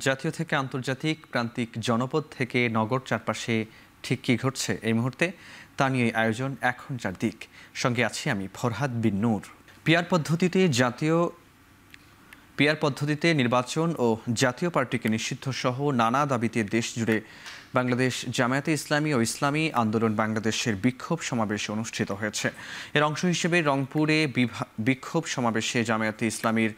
জাতীয় থেকে আন্তর্জাতিক, প্রান্তিক জনপদ থেকে নগর চারপাশে ঠিক কী ঘটছে এই মুহূর্তে তা নিয়ে আয়োজন এখন চারদিক। সঙ্গে আছি আমি ফরহাদ বিন নূর। পিআর পদ্ধতিতে নির্বাচন ও জাতীয় পার্টিকে নিষিদ্ধ সহ নানা দাবিতে দেশ জুড়ে বাংলাদেশ জামায়াতে ইসলামী ও ইসলামী আন্দোলন বাংলাদেশের বিক্ষোভ সমাবেশ অনুষ্ঠিত হয়েছে। এর অংশ হিসেবে রংপুরে বিক্ষোভ সমাবেশে জামায়াতে ইসলামীর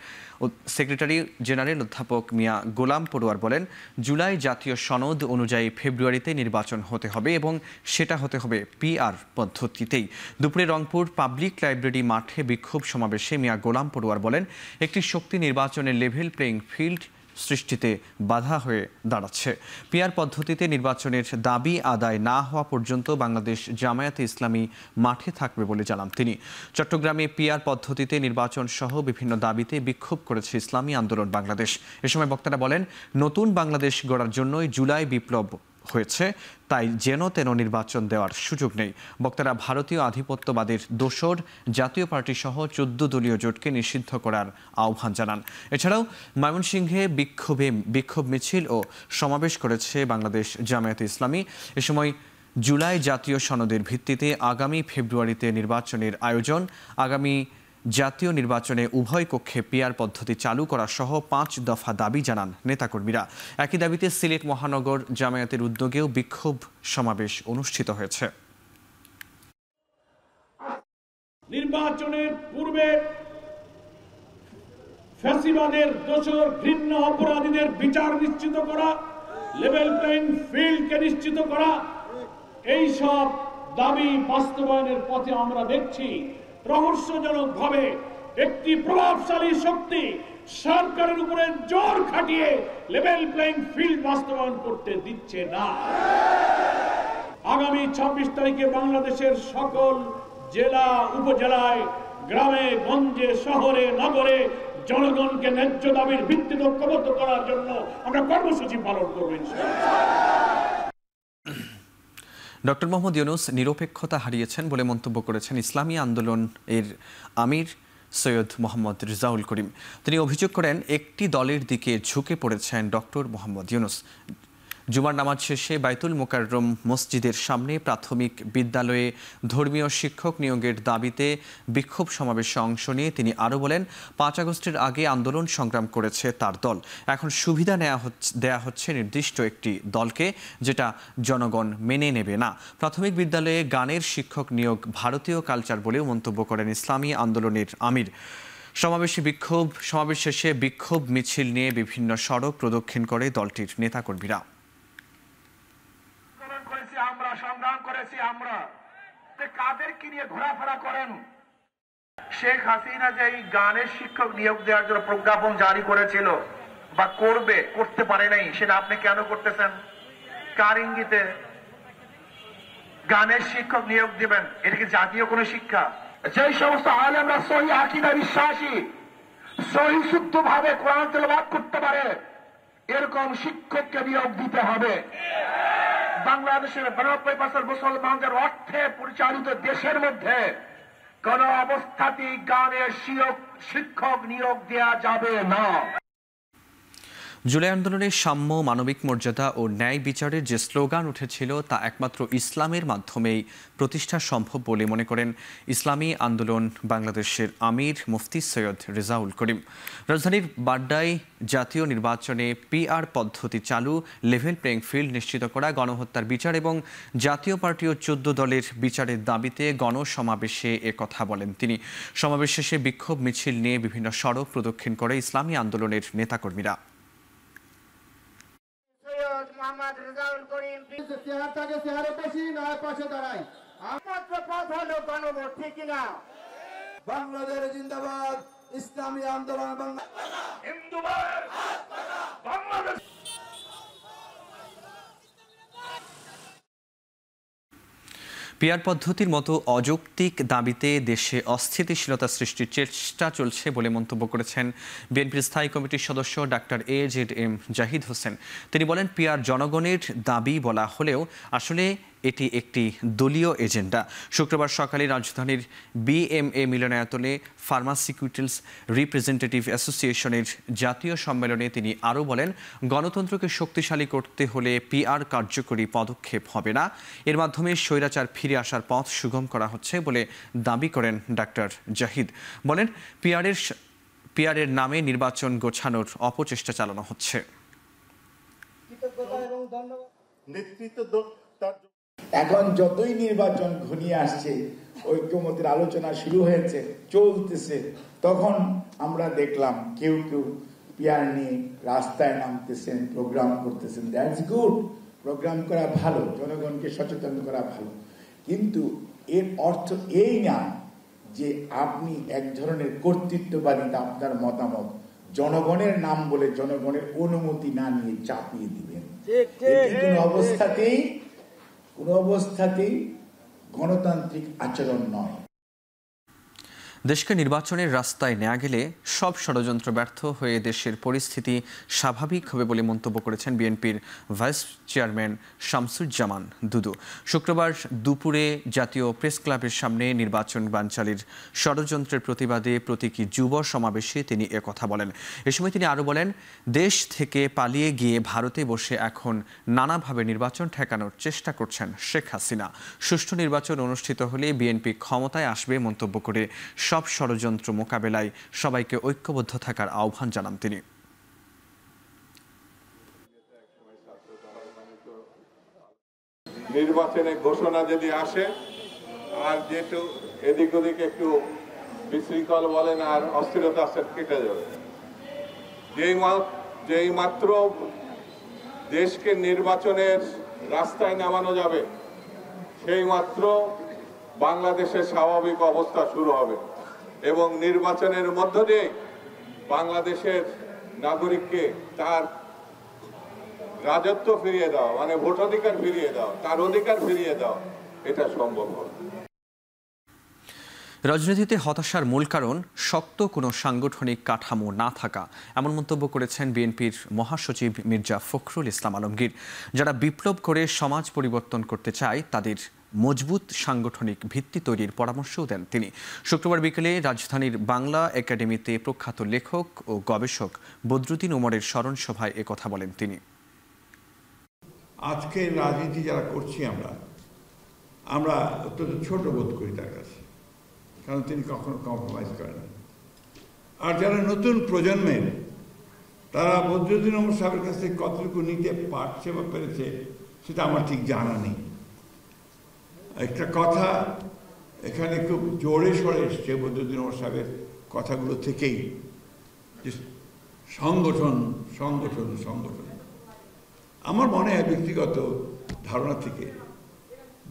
সেক্রেটারি জেনারেল অধ্যাপক মিয়া গোলাম পড়ুয়ার বলেন, জুলাই জাতীয় সনদ অনুযায়ী ফেব্রুয়ারিতে নির্বাচন হতে হবে এবং সেটা হতে হবে পিআর পদ্ধতিতেই। দুপুরে রংপুর পাবলিক লাইব্রেরি মাঠে বিক্ষোভ সমাবেশে মিয়া গোলাম পড়ুয়ার বলেন, একটি শক্তি নির্বাচনের লেভেল প্লেইং ফিল্ড সৃষ্টিতে বাধা হয়ে দাঁড়াচ্ছে। পিআর পদ্ধতিতে নির্বাচনের দাবি আদায় না হওয়া পর্যন্ত বাংলাদেশ জামায়াতে ইসলামী মাঠে থাকবে বলে জানান তিনি। চট্টগ্রামে পিআর পদ্ধতিতে নির্বাচন সহ বিভিন্ন দাবিতে বিক্ষোভ করেছে ইসলামী আন্দোলন বাংলাদেশ। এ সময় বক্তারা বলেন, নতুন বাংলাদেশ গড়ার জন্যই জুলাই বিপ্লব হয়েছে, তাই যেন তেন নির্বাচন দেওয়ার সুযোগ নেই। বক্তারা ভারতীয় আধিপত্যবাদের দোসর জাতীয় পার্টি সহ 14 দলীয় জোটকে নিষিদ্ধ করার আহ্বান জানান। এছাড়াও ময়মনসিংহে বিক্ষোভ মিছিল ও সমাবেশ করেছে বাংলাদেশ জামায়াতে ইসলামী। এ সময় জুলাই জাতীয় সনদের ভিত্তিতে আগামী ফেব্রুয়ারিতে নির্বাচনের আয়োজন, আগামী জাতীয় নির্বাচনে উভয় কক্ষে পিআর পদ্ধতি চালু করা সহ 5 দফা দাবি জানান নেতাকর্মীরা। একই দাবিতে সিলেট মহানগর জামায়াতের উদ্যোগেও বিক্ষোভ সমাবেশ অনুষ্ঠিত হয়েছে। নির্বাচনের পূর্বে ফ্যাসিবাদের দোষর ঘৃণ্য অপরাধীদের বিচার নিশ্চিত করা, লেভেল প্লেইং ফিল্ডকে নিশ্চিত করা, এই সব দাবি বাস্তবায়নের পথে আমরা দেখছি রহস্যজনকভাবে একটি প্রভাবশালী শক্তি সরকারের উপরে জোর খাটিয়ে লেভেল প্লেইং ফিল্ড বাস্তবায়ন করতে দিচ্ছে না। আগামী 26 তারিখে বাংলাদেশের সকল জেলা উপজেলায়, গ্রামে গঞ্জে, শহরে নগরে জনগণকে ন্যায্য দাবির ভিত্তিতে ঐক্যবদ্ধ করার জন্য আমরা কর্মসূচি পালন করব ইনশাআল্লাহ। ডক্টর মোহাম্মদ ইউনূস নিরপেক্ষতা হারিয়েছেন বলে মন্তব্য করেছেন ইসলামী আন্দোলন এর আমির সৈয়দ মোহাম্মদ রেজাউল করিম। তিনি অভিযোগ করেন, একটি দলের দিকে ঝুঁকে পড়েছেন ডক্টর মোহাম্মদ ইউনূস। জুমার নামাজ শেষে বাইতুল মোকাররম মসজিদের সামনে প্রাথমিক বিদ্যালয়ে ধর্মীয় শিক্ষক নিয়োগের দাবিতে বিক্ষোভ সমাবেশে অংশ নিয়ে তিনি আরও বলেন, 5 আগস্টের আগে আন্দোলন সংগ্রাম করেছে তার দল। এখন সুবিধা দেয়া হচ্ছে নির্দিষ্ট একটি দলকে, যেটা জনগণ মেনে নেবে না। প্রাথমিক বিদ্যালয়ে গানের শিক্ষক নিয়োগ ভারতীয় কালচার বলেও মন্তব্য করেন ইসলামী আন্দোলনের আমির। সমাবেশ শেষে বিক্ষোভ মিছিল নিয়ে বিভিন্ন সড়ক প্রদক্ষিণ করে দলটির নেতাকর্মীরা। সংগ্রাম করেছি আমরা, কাদেরকে নিয়ে ঘোরাফেরা করেন? শেখ হাসিনা যে এই গানের শিক্ষক নিয়োগ দেওয়ার জন্য প্রজ্ঞাপন জারি করেছিল বা করতে পারে নাই, সেটা আপনি কেন করতেছেন? কার ইঙ্গিতে গানের শিক্ষক নিয়োগ দিবেন? এটা কি জাতীয় কোন শিক্ষা? যে সমস্ত আলেমরা সহিহ আকীদা বিশ্বাসী, সহিহ শুদ্ধ ভাবে কোরআন তেলাওয়াত করতে পারে, এরকম শিক্ষককে নিয়োগ দিতে হবে। বাংলাদেশের 92% মুসলমানদের অর্থে পরিচালিত দেশের মধ্যে কোন অবস্থাতেই গানের শিক্ষক নিয়োগ দেওয়া যাবে না। জুলাই আন্দোলনের সাম্য, মানবিক মর্যাদা ও ন্যায় বিচারের যে স্লোগান উঠেছিল তা একমাত্র ইসলামের মাধ্যমেই প্রতিষ্ঠা সম্ভব বলে মনে করেন ইসলামী আন্দোলন বাংলাদেশের আমির মুফতি সৈয়দ রেজাউল করিম। রাজধানীর বাড্ডায় জাতীয় নির্বাচনে পিআর পদ্ধতি চালু, লেভেল প্লেইং ফিল্ড নিশ্চিত করা, গণহত্যার বিচার এবং জাতীয় পার্টি ও 14 দলের বিচারের দাবিতে গণসমাবেশে একথা বলেন তিনি। সমাবেশ শেষে বিক্ষোভ মিছিল নিয়ে বিভিন্ন সড়ক প্রদক্ষিণ করে ইসলামী আন্দোলনের নেতাকর্মীরা। বাংলাদেশ জিন্দাবাদ, ইসলামী আন্দোলন বাংলাদেশ। পিআর পদ্ধতির মতো অযৌক্তিক দাবিতে দেশে অস্থিতিশীলতা সৃষ্টির চেষ্টা চলছে বলে মন্তব্য করেছেন বিএনপির স্থায়ী কমিটির সদস্য ডাক্তার AJM জাহিদ হোসেন। তিনি বলেন, পিআর জনগণের দাবি বলা হলেও আসলে এটি একটি দলীয় এজেন্ডা। শুক্রবার সকালে রাজধানীর বিএমএ মিলনায়তনে ফার্মাসিউটিক্যালস রিপ্রেজেন্টেটিভ অ্যাসোসিয়েশনের জাতীয় সম্মেলনে তিনি আরও বলেন, গণতন্ত্রকে শক্তিশালী করতে হলে পিআর কার্যকরী পদক্ষেপ হবে না, এর মাধ্যমে স্বৈরাচার ফিরে আসার পথ সুগম করা হচ্ছে বলে দাবি করেন ডাক্তার জাহিদ। বলেন, পিআরের নামে নির্বাচন গোছানোর অপচেষ্টা চালানো হচ্ছে। এখন যতই নির্বাচন ঘনিয়ে আসছে, ঐক্যমতের আলোচনা শুরু হয়েছে, চলতেছে, তখন আমরা দেখলাম কেউ কেউ পিআর নিয়ে রাস্তায় নামতেছেন, প্রোগ্রাম করতেছেন। দ্যাটস গুড, প্রোগ্রাম করা ভালো, জনগণকে সচেতন করা ভালো, কিন্তু এর অর্থ এই না যে আপনি এক ধরনের কর্তৃত্ববাদিতা, আপনার মতামত জনগণের নাম বলে জনগণের অনুমতি না নিয়ে চাপিয়ে দিবেন। কোনো অবস্থাতেই গণতান্ত্রিক আচরণ নয়। দেশকে নির্বাচনের রাস্তায় নেওয়া গেলে সব ষড়যন্ত্র ব্যর্থ হয়ে দেশের পরিস্থিতি স্বাভাবিক হবে বলে মন্তব্য করেছেন বিএনপির ভাইস চেয়ারম্যান শামসুজ্জামান দুদু। শুক্রবার দুপুরে জাতীয় প্রেস ক্লাবের সামনে নির্বাচন বানচালের ষড়যন্ত্রের প্রতিবাদে প্রতীকী যুব সমাবেশে তিনি একথা বলেন। এ সময় তিনি আরও বলেন, দেশ থেকে পালিয়ে গিয়ে ভারতে বসে এখন নানাভাবে নির্বাচন ঠেকানোর চেষ্টা করছেন শেখ হাসিনা। সুষ্ঠু নির্বাচন অনুষ্ঠিত হলে বিএনপি ক্ষমতায় আসবে মন্তব্য করে সব ষড়যন্ত্র মোকাবেলায় সবাইকে ঐক্যবদ্ধ থাকার আহ্বান জানান তিনি। নির্বাচনের ঘোষণা যদি আসে আর যেহেতু এদিক ওদিক একটু বিশৃঙ্খল বলেন আর অস্থিরতা কেটে যাবে, যেই মাত্র দেশকে নির্বাচনের রাস্তায় নামানো যাবে সেই মাত্র বাংলাদেশের স্বাভাবিক অবস্থা শুরু হবে এবং নির্বাচনের মধ্য দিয়ে বাংলাদেশের নাগরিককে তার রাজত্ব ফিরিয়ে দেওয়া, মানে ভোটাধিকার ফিরিয়ে দেওয়া, তার অধিকার ফিরিয়ে দেওয়া, এটা সম্ভব হবে। রাজনীতিতে হতাশার মূল কারণ শক্ত কোনো সাংগঠনিক কাঠামো না থাকা, এমন মন্তব্য করেছেন বিএনপির মহাসচিব মির্জা ফখরুল ইসলাম আলমগীর। যারা বিপ্লব করে সমাজ পরিবর্তন করতে চায় তাদের মজবুত সাংগঠনিক ভিত্তি তৈরির পরামর্শও দেন তিনি। শুক্রবার বিকেলে রাজধানীর বাংলা একাডেমিতে প্রখ্যাত লেখক ও গবেষক বদরুদ্দিন উমরের স্মরণ সভায় একথা বলেন তিনি। আজকে রাজনীতি যারা করছি আমরা অত্যন্ত ছোট বোধ করি তার কাছে, কারণ তিনি কখনো কম্প্রোমাইজ করেন না। আর যারা নতুন প্রজন্মের, তারা বদরুদ্দিন উমর সাহেবের কাছ থেকে কতটুকু নিতে পারছে বা পেরেছে সেটা আমার ঠিক জানা নেই। একটা কথা এখানে খুব জোরে সরে এসছে বদরুদ্দিন উমর সাহেবের কথাগুলো থেকেই, যে সংগঠন সংগঠন সংগঠন। আমার মনে হয় ব্যক্তিগত ধারণা থেকে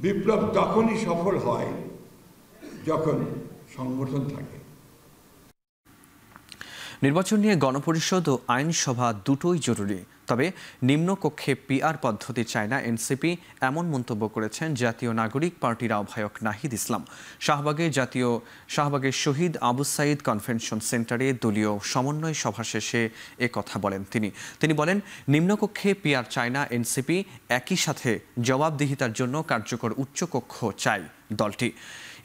বিপ্লব তখনই সফল হয় যখন সংগঠন থাকে। নির্বাচন নিয়ে গণপরিষদ ও আইনসভা দুটোই জরুরি, তবে নিম্নকক্ষে পিআর পদ্ধতি চায় না এনসিপি, এমন মন্তব্য করেছেন জাতীয় নাগরিক পার্টির আহ্বায়ক নাহিদ ইসলাম। শাহবাগের শহীদ আবু সাইদ কনভেনশন সেন্টারে দলীয় সমন্বয় সভা শেষে কথা বলেন তিনি বলেন, নিম্নকক্ষে পিআর চায় না এনসিপি, একই সাথে জবাবদিহিতার জন্য কার্যকর উচ্চকক্ষ চায় দলটি।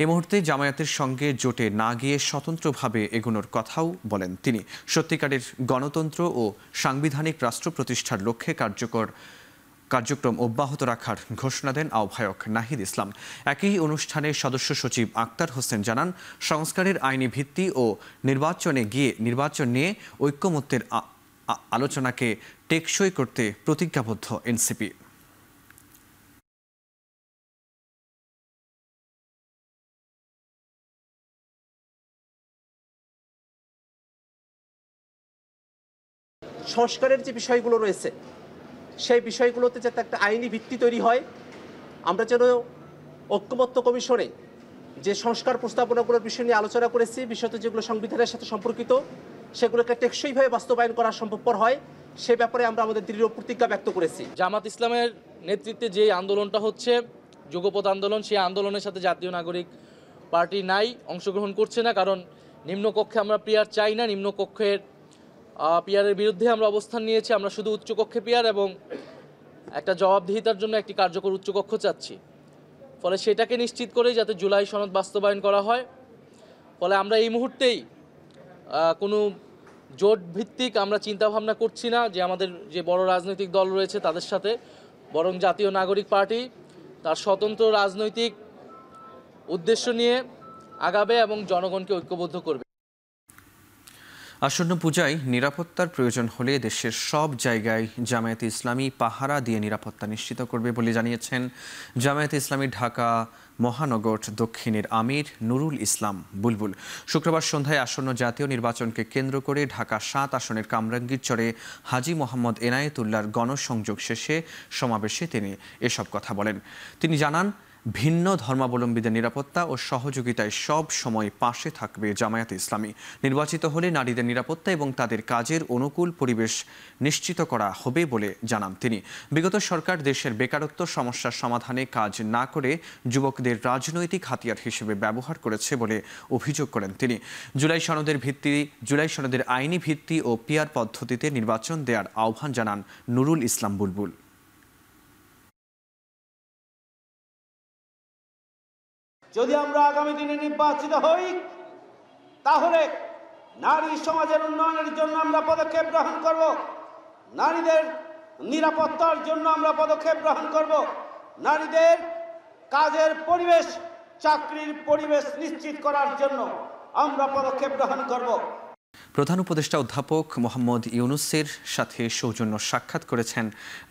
এ মুহূর্তে জামায়াতের সঙ্গে জোটে না গিয়ে স্বতন্ত্রভাবে এগোনোর কথাও বলেন তিনি। সত্যিকারের গণতন্ত্র ও সাংবিধানিক রাষ্ট্র প্রতিষ্ঠার লক্ষ্যে কার্যক্রম অব্যাহত রাখার ঘোষণা দেন আহ্বায়ক নাহিদ ইসলাম। একই অনুষ্ঠানে সদস্য সচিব আক্তার হোসেন জানান, সংস্কারের আইনি ভিত্তি ও নির্বাচন নিয়ে ঐক্যমত্যের আলোচনাকে টেকসই করতে প্রতিজ্ঞাবদ্ধ এনসিপি। সংস্কারের যে বিষয়গুলো রয়েছে সেই বিষয়গুলোতে যাতে একটা আইনি ভিত্তি তৈরি হয়, আমরা যেন ঐক্যমত্য কমিশনে যে সংস্কার প্রস্তাবনাগুলোর বিষয় নিয়ে আলোচনা করেছি, বিশেষত যেগুলো সংবিধানের সাথে সম্পর্কিত, সেগুলোকে টেকসইভাবে বাস্তবায়ন করা সম্ভবপর হয়, সে ব্যাপারে আমরা আমাদের দৃঢ় প্রতিজ্ঞা ব্যক্ত করেছি। জামাত ইসলামের নেতৃত্বে যে আন্দোলনটা হচ্ছে যুগপৎ আন্দোলন, সেই আন্দোলনের সাথে জাতীয় নাগরিক পার্টি অংশগ্রহণ করছে না, কারণ নিম্নকক্ষে আমরা পিআর চাই না। নিম্নকক্ষের পিআরের বিরুদ্ধে আমরা অবস্থান নিয়েছি। আমরা শুধু উচ্চকক্ষে পিআর এবং একটা জবাবদিহিতার জন্য একটি কার্যকর উচ্চকক্ষ চাচ্ছি। ফলে সেটাকে নিশ্চিত করে যাতে জুলাই সনদ বাস্তবায়ন করা হয়। ফলে আমরা এই মুহূর্তেই কোনো জোট ভিত্তিক আমরা চিন্তাভাবনা করছি না যে আমাদের যে বড় রাজনৈতিক দল রয়েছে তাদের সাথে, বরং জাতীয় নাগরিক পার্টি তার স্বতন্ত্র রাজনৈতিক উদ্দেশ্য নিয়ে আগাবে এবং জনগণকে ঐক্যবদ্ধ করবে। আসন্ন পূজায় নিরাপত্তার প্রয়োজন হলে দেশের সব জায়গায় জামায়াতে ইসলামী পাহারা দিয়ে নিরাপত্তা নিশ্চিত করবে বলে জানিয়েছেন জামায়াতে ইসলামী ঢাকা মহানগর দক্ষিণের আমির নুরুল ইসলাম বুলবুল। শুক্রবার সন্ধ্যায় আসন্ন জাতীয় নির্বাচনকে কেন্দ্র করে ঢাকা ৭ আসনের কামরাঙ্গীরচরে হাজী মোহাম্মদ এনায়েতুল্লাহর গণসংযোগ শেষে সমাবেশে তিনি এসব কথা বলেন। তিনি জানান, ভিন্ন ধর্মাবলম্বীদের নিরাপত্তা ও সহযোগিতায় সব সময় পাশে থাকবে জামায়াতে ইসলামী। নির্বাচিত হলে নারীদের নিরাপত্তা এবং তাদের কাজের অনুকূল পরিবেশ নিশ্চিত করা হবে বলে জানান তিনি। বিগত সরকার দেশের বেকারত্ব সমস্যার সমাধানে কাজ না করে যুবকদের রাজনৈতিক হাতিয়ার হিসেবে ব্যবহার করেছে বলে অভিযোগ করেন তিনি। জুলাই সনদের আইনি ভিত্তি ও পিআর পদ্ধতিতে নির্বাচন দেওয়ার আহ্বান জানান নুরুল ইসলাম বুলবুল। যদি আমরা আগামী দিনে নির্বাচিত হই, তাহলে নারী সমাজের উন্নয়নের জন্য আমরা পদক্ষেপ গ্রহণ করব, নারীদের নিরাপত্তার জন্য আমরা পদক্ষেপ গ্রহণ করব, নারীদের কাজের পরিবেশ, চাকরির পরিবেশ নিশ্চিত করার জন্য আমরা পদক্ষেপ গ্রহণ করব। প্রধান উপদেষ্টা অধ্যাপক মোহাম্মদ ইউনুসের সাথে সৌজন্য সাক্ষাৎ করেছেন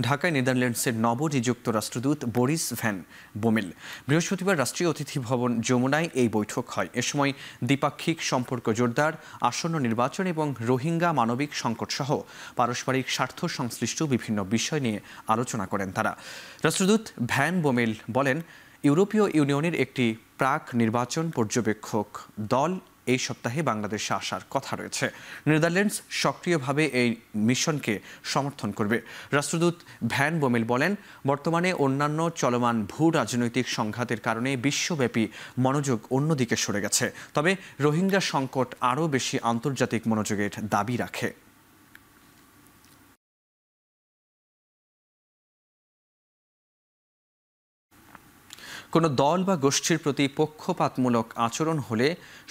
ঢাকায় নেদারল্যান্ডসের নবনিযুক্ত রাষ্ট্রদূত বরিস ভ্যান বোমেল। বৃহস্পতিবার রাষ্ট্রীয় অতিথি ভবন যমুনায় এই বৈঠক হয়। এ সময় দ্বিপাক্ষিক সম্পর্ক জোরদার, আসন্ন নির্বাচন এবং রোহিঙ্গা মানবিক সংকট সহ পারস্পরিক স্বার্থ সংশ্লিষ্ট বিভিন্ন বিষয় নিয়ে আলোচনা করেন তারা। রাষ্ট্রদূত ভ্যান বোমেল বলেন, ইউরোপীয় ইউনিয়নের একটি প্রাক নির্বাচন পর্যবেক্ষক দল এই সপ্তাহে বাংলাদেশে আসার কথা রয়েছে। নেদারল্যান্ডস সক্রিয়ভাবে এই মিশনকে সমর্থন করবে। রাষ্ট্রদূত ভ্যান বোমেল বলেন, বর্তমানে অন্যান্য চলমান ভূ রাজনৈতিক সংঘাতের কারণে বিশ্বব্যাপী মনোযোগ অন্যদিকে সরে গেছে, তবে রোহিঙ্গা সংকট আরও বেশি আন্তর্জাতিক মনোযোগের দাবি রাখে। কোনো দল বা গোষ্ঠীর প্রতি পক্ষপাতমূলক আচরণ হলে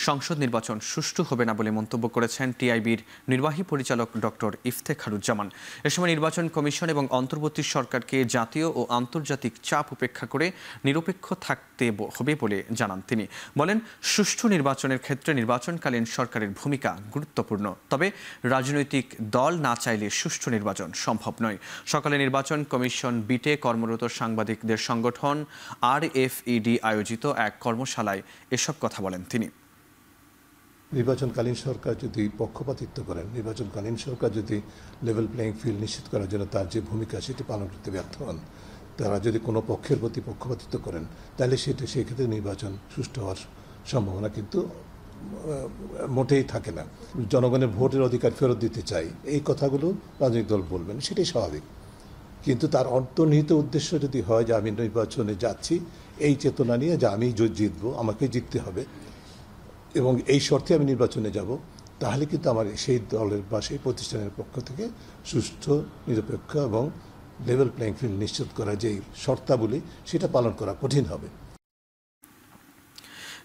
সংসদ নির্বাচন সুষ্ঠু হবে না বলে মন্তব্য করেছেন টিআইবির নির্বাহী পরিচালক ডক্টর ইফতেখারুজ্জামান। এ সময় নির্বাচন কমিশন এবং অন্তর্বর্তী সরকারকে জাতীয় ও আন্তর্জাতিক চাপ উপেক্ষা করে নিরপেক্ষ থাকতে হবে বলে জানান তিনি। বলেন, সুষ্ঠু নির্বাচনের ক্ষেত্রে নির্বাচনকালীন সরকারের ভূমিকা গুরুত্বপূর্ণ, তবে রাজনৈতিক দল না চাইলে সুষ্ঠু নির্বাচন সম্ভব নয়। সকালে নির্বাচন কমিশন বিটে কর্মরত সাংবাদিকদের সংগঠন RFED আয়োজিত এক কর্মশালায় এসব কথা বলেন তিনি। নির্বাচনকালীন সরকার যদি পক্ষপাতিত্ব করেন, নির্বাচনকালীন সরকার যদি লেভেল প্লেয়িং ফিল্ড নিশ্চিত করার জন্য তার যে ভূমিকা সেটি পালন করতে ব্যর্থ হন, তারা যদি কোনো পক্ষের প্রতি পক্ষপাতিত্ব করেন, তাহলে সেই ক্ষেত্রে নির্বাচন সুষ্ঠু হওয়ার সম্ভাবনা কিন্তু মোটেই থাকে না। জনগণের ভোটের অধিকার ফেরত দিতে চাই, এই কথাগুলো রাজনৈতিক দল বলবেন, সেটাই স্বাভাবিক। কিন্তু তার অন্তর্নিহিত উদ্দেশ্য যদি হয় যে আমি নির্বাচনে যাচ্ছি এই চেতনা নিয়ে যে আমি জিতবো, আমাকে জিততে হবে এবং এই শর্তে আমি নির্বাচনে যাব, তাহলে কিন্তু আমার সেই দলের বা সেই প্রতিষ্ঠানের পক্ষ থেকে সুষ্ঠু, নিরপেক্ষ এবং লেভেল প্লেয়িং ফিল্ড নিশ্চিত করা যে শর্তাবলী সেটা পালন করা কঠিন হবে।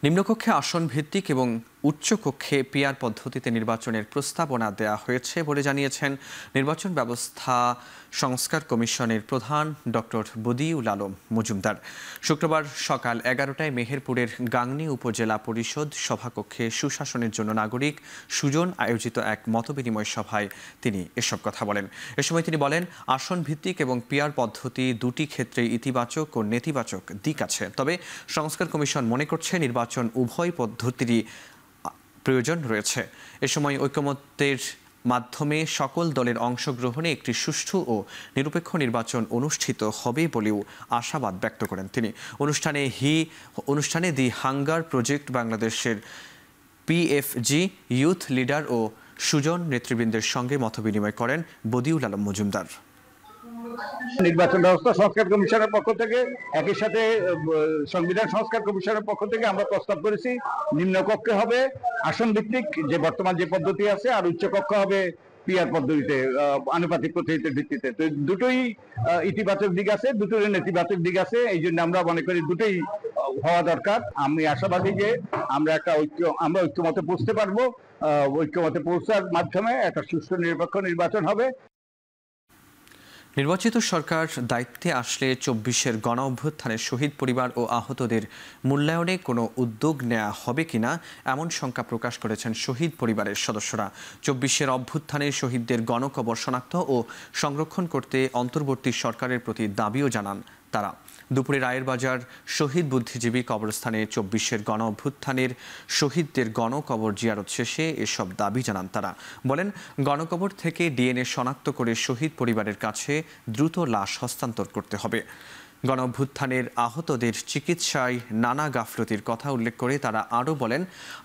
নিম্নকক্ষে আসন ভিত্তিক এবং উচ্চকক্ষে পিআর পদ্ধতিতে নির্বাচনের প্রস্তাবনা দেওয়া হয়েছে বলে জানিয়েছেন নির্বাচন ব্যবস্থা সংস্কার কমিশনের প্রধান ডক্টর বদিউল আলম মজুমদার। শুক্রবার সকাল 11টায় মেহেরপুরের গাংনী উপজেলা পরিষদ সভাকক্ষে সুশাসনের জন্য নাগরিক সুজন আয়োজিত এক মতবিনিময় সভায় তিনি এসব কথা বলেন। এ সময় তিনি বলেন, আসন ভিত্তিক এবং পিআর পদ্ধতি দুটি ক্ষেত্রে ইতিবাচক ও নেতিবাচক দিক আছে, তবে সংস্কার কমিশন মনে করছে নির্বাচন উভয় পদ্ধতিরই প্রয়োজন রয়েছে। এ সময় ঐকমত্যের মাধ্যমে সকল দলের অংশগ্রহণে একটি সুষ্ঠু ও নিরপেক্ষ নির্বাচন অনুষ্ঠিত হবে বলেও আশাবাদ ব্যক্ত করেন তিনি। অনুষ্ঠানে দি হাঙ্গার প্রজেক্ট বাংলাদেশের PFG ইউথ লিডার ও সুজন নেতৃবৃন্দের সঙ্গে মতবিনিময় করেন বদিউল আলম মজুমদার। নির্বাচন ব্যবস্থা সংস্কার কমিশনের পক্ষ থেকে একই সাথে সংবিধান সংস্কার কমিশনের পক্ষ থেকে আমরা প্রস্তাব করেছি নিম্নকক্ষে হবে আসন ভিত্তিক যে বর্তমান যে পদ্ধতি আছে, আর উচ্চকক্ষ হবে পিআর পদ্ধতিতে আনুপাতিক পদ্ধতির ভিত্তিতে। তো দুটোই ইতিবাচক দিক আছে, দুটোই নেতিবাচক দিক আছে। এই জন্য আমরা মনে করি দুটোই হওয়া দরকার। আমি আশাবাদী যে আমরা ঐক্যমতে পৌঁছতে পারবো। ঐক্যমতে পৌঁছার মাধ্যমে একটা সুষ্ঠু নিরপেক্ষ নির্বাচন হবে। নির্বাচিত সরকার দায়িত্বে আসলে ২৪-এর গণ অভ্যুত্থানের শহীদ পরিবার ও আহতদের মূল্যায়নে কোনো উদ্যোগ নেওয়া হবে কিনা এমন শঙ্কা প্রকাশ করেছেন শহীদ পরিবারের সদস্যরা। ২৪-এর অভ্যুত্থানের শহীদদের গণকবর শনাক্ত ও সংরক্ষণ করতে অন্তর্বর্তী সরকারের প্রতি দাবিও জানান তারা। দুপুরে রায়েরবাজার শহীদ বুদ্ধিজীবী কবরস্থানে ২৪-এর গণ অভ্যুত্থানের শহীদদের গণকবর জিয়ারত শেষে এসব দাবি জানান তারা। বলেন, গণকবর থেকে ডিএনএ শনাক্ত করে শহীদ পরিবারের কাছে দ্রুত লাশ হস্তান্তর করতে হবে। গণ অভ্যুত্থানের আহতদের চিকিৎসায় নানা গাফলতির কথা উল্লেখ করে তারা আরও বলেন,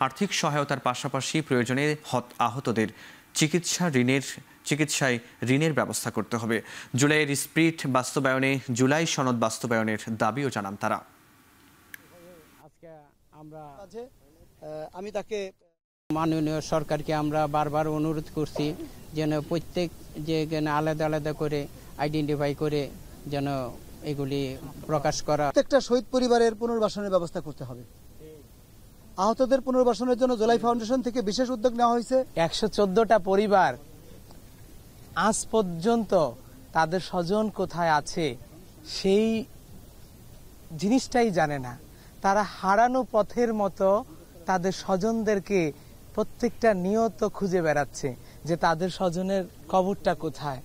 আর্থিক সহায়তার পাশাপাশি প্রয়োজনে আহতদের চিকিৎসায় ঋণের ব্যবস্থা করতে হবে। জুলাইয়ের স্পিরিট বাস্তবায়নে জুলাই সনদ বাস্তবায়নের দাবিও জানান তারা। আমি তাকে মাননীয় সরকারকে আমরা বারবার অনুরোধ করছি যেন প্রত্যেক যে আলাদা আলাদা করে আইডেন্টিফাই করে যেন এগুলি প্রকাশ করা। প্রত্যেকটা শহীদ পরিবারের পুনর্বাসনের ব্যবস্থা করতে হবে। আহতদের পুনর্বাসনের জন্য জুলাই ফাউন্ডেশন থেকে বিশেষ উদ্যোগ নেওয়া হয়েছে। ১১৪টা পরিবার আজ পর্যন্ত তাদের স্বজন কোথায় আছে সেই জিনিসটাই জানে না। তারা হারানো পথের মতো তাদের স্বজনদেরকে প্রত্যেকটা নিয়ত খুঁজে বেড়াচ্ছে যে তাদের স্বজনের কবরটা কোথায়।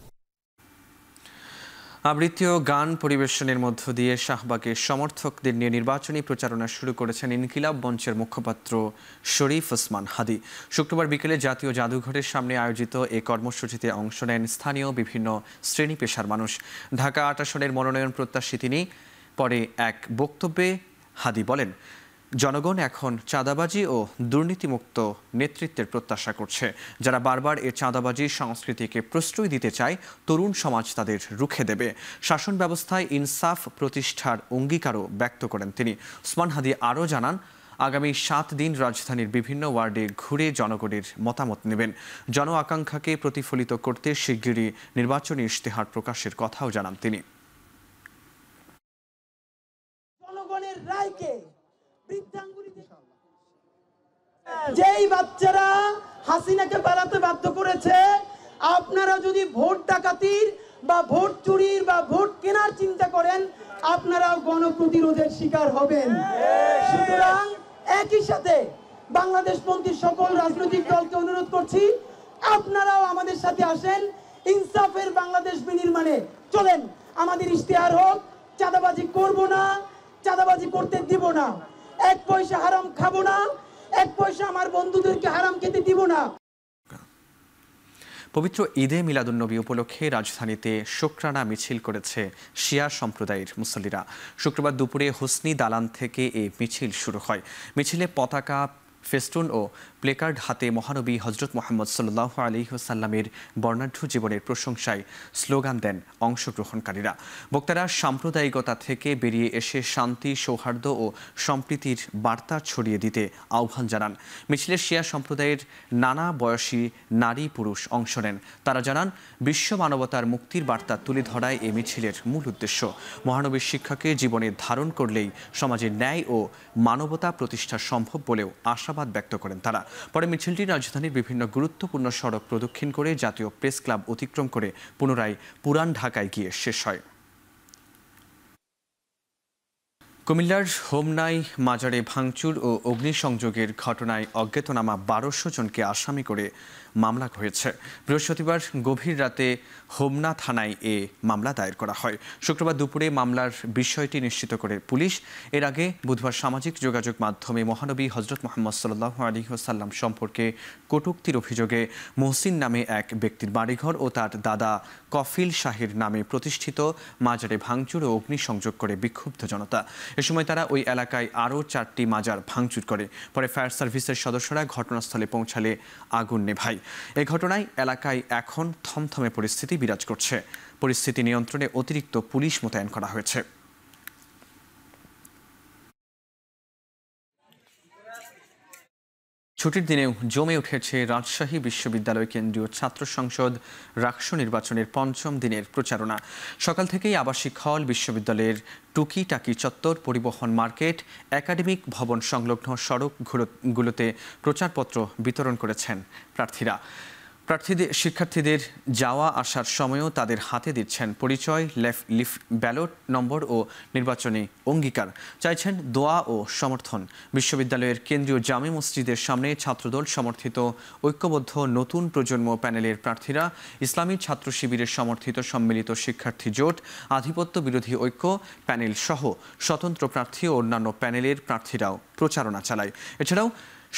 আবৃত্তি ও গান পরিবেশনের মধ্য দিয়ে শাহবাগের সমর্থকদের নিয়ে নির্বাচনী প্রচারণা শুরু করেছেন ইনকিলাব মঞ্চের মুখপাত্র শরীফ ওসমান হাদি। শুক্রবার বিকেলে জাতীয় জাদুঘরের সামনে আয়োজিত এ কর্মসূচিতে অংশ নেন স্থানীয় বিভিন্ন শ্রেণী পেশার মানুষ। ঢাকা ৮ আসনের মনোনয়ন প্রত্যাশী তিনি। পরে এক বক্তব্যে হাদি বলেন, জনগণ এখন চাঁদাবাজি ও দুর্নীতিমুক্ত নেতৃত্বের প্রত্যাশা করছে। যারা বারবার এ চাঁদাবাজি সংস্কৃতিকে প্রশ্রয় দিতে চায়, তরুণ সমাজ তাদের রুখে দেবে। শাসন ব্যবস্থায় ইনসাফ প্রতিষ্ঠার অঙ্গীকারও ব্যক্ত করেন তিনি। ওসমান হাদি আরও জানান, আগামী ৭ দিন রাজধানীর বিভিন্ন ওয়ার্ডে ঘুরে জনগণের মতামত নেবেন। জন আকাঙ্ক্ষাকে প্রতিফলিত করতে শিগগিরই নির্বাচনী ইশতেহার প্রকাশের কথাও জানান তিনি। জনগণের রায়কে যেই বাচ্চারা হাসিনাকে পালাতে বাধ্য করেছে, আপনারা যদি ভোট ডাকাতির বা ভোট চুরির বা ভোট কেনার চিন্তা করেন, আপনারাও গণপ্রতিরোধের শিকার হবেন। সুতরাং একই সাথে বাংলাদেশপন্থী সকল রাজনৈতিক দলকে অনুরোধ করছি, আপনারাও আমাদের সাথে আসেন। ইনসাফের বাংলাদেশ বিনির্মাণে চলেন। আমাদের ইশতেহার হোক, চাঁদাবাজি করব না, চাঁদাবাজি করতে দিব না, 1 পয়সা হারাম খাবো না, 1 পয়সা আমার বন্ধুদেরকে হারাম খেতে দিব না। পবিত্র ঈদে মিলাদুন্নবী উপলক্ষে রাজধানীতে শুকরানা মিছিল করেছে শিয়া সম্প্রদায়ের মুসল্লিরা। শুক্রবার দুপুরে হোসনি দালান থেকে এই মিছিল শুরু হয়। মিছিলে পতাকা, ফেস্টুন ও প্লেকার্ড হাতে মহানবী হজরত মোহাম্মদ সাল্লাল্লাহু আলাইহি ওয়াসাল্লামের বর্ণাঢ্য জীবনের প্রশংসায় স্লোগান দেন অংশগ্রহণকারীরা। বক্তারা সাম্প্রদায়িকতা থেকে বেরিয়ে এসে শান্তি, সৌহার্দ্য ও সম্প্রীতির বার্তা ছড়িয়ে দিতে আহ্বান জানান। মিছিলে শিয়া সম্প্রদায়ের নানা বয়সী নারী পুরুষ অংশ নেন। তারা জানান, বিশ্ব মানবতার মুক্তির বার্তা তুলে ধরাই এই মিছিলের মূল উদ্দেশ্য। মহানবীর শিক্ষাকে জীবনে ধারণ করলেই সমাজে ন্যায় ও মানবতা প্রতিষ্ঠা সম্ভব বলেও আশাবাদ ব্যক্ত করেন তারা। পরে মিছিলটি রাজধানীর বিভিন্ন গুরুত্বপূর্ণ সড়ক প্রদক্ষিণ করে জাতীয় প্রেস ক্লাব অতিক্রম করে পুনরায় পুরান ঢাকায় গিয়ে শেষ হয়। কুমিল্লার হোমনাই মাজারে ভাঙচুর ও অগ্নিসংযোগের ঘটনায় অজ্ঞাতনামা ১২০০ জনকে আসামি করে মামলা হয়েছে। বৃহস্পতিবার গভীর রাতে হোমনা থানায় এ মামলা দায়ের করা হয়। শুক্রবার দুপুরে মামলার বিষয়টি নিশ্চিত করে পুলিশ। এর আগে বুধবার সামাজিক যোগাযোগ মাধ্যমে মহানবী হজরত মোহাম্মদ সাল্লাল্লাহু আলাইহি ওয়াসাল্লাম সম্পর্কে কটূক্তির অভিযোগে মহসিন নামে এক ব্যক্তির বাড়িঘর ও তার দাদা কফিল শাহের নামে প্রতিষ্ঠিত মাজারে ভাঙচুর ও অগ্নিসংযোগ করে বিক্ষুব্ধ জনতা। এ সময় তারা ওই এলাকায় আরও 4টি মাজার ভাঙচুর করে। পরে ফায়ার সার্ভিসের সদস্যরা ঘটনাস্থলে পৌঁছালে আগুন নেভায়। এই ঘটনায় এলাকায় এখন থমথমে পরিস্থিতি বিরাজ করছে। পরিস্থিতি নিয়ন্ত্রণে অতিরিক্ত পুলিশ মোতায়েন করা হয়েছে। ছুটির দিনেও জমে উঠেছে রাজশাহী বিশ্ববিদ্যালয় কেন্দ্রীয় ছাত্র সংসদ রাকসু নির্বাচনের ৫ম দিনের প্রচারণা। সকাল থেকেই আবাসিক হল, বিশ্ববিদ্যালয়ের টুকিটাকি চত্বর, পরিবহন মার্কেট, একাডেমিক ভবন সংলগ্ন সড়কগুলোতে প্রচারপত্র বিতরণ করেছেন প্রার্থীরা। শিক্ষার্থীদের যাওয়া আসার সময়ও তাদের হাতে দিচ্ছেন পরিচয়, লিফ, ব্যালট নম্বর ও নির্বাচনী অঙ্গীকার। চাইছেন দোয়া ও সমর্থন। বিশ্ববিদ্যালয়ের কেন্দ্রীয় জামে মসজিদের সামনে ছাত্রদল সমর্থিত ঐক্যবদ্ধ নতুন প্রজন্ম প্যানেলের প্রার্থীরা, ইসলামী ছাত্র শিবিরের সমর্থিত সম্মিলিত শিক্ষার্থী জোট, আধিপত্য বিরোধী ঐক্য প্যানেল সহ স্বতন্ত্র প্রার্থী ও অন্যান্য প্যানেলের প্রার্থীরাও প্রচারণা চালায়। এছাড়াও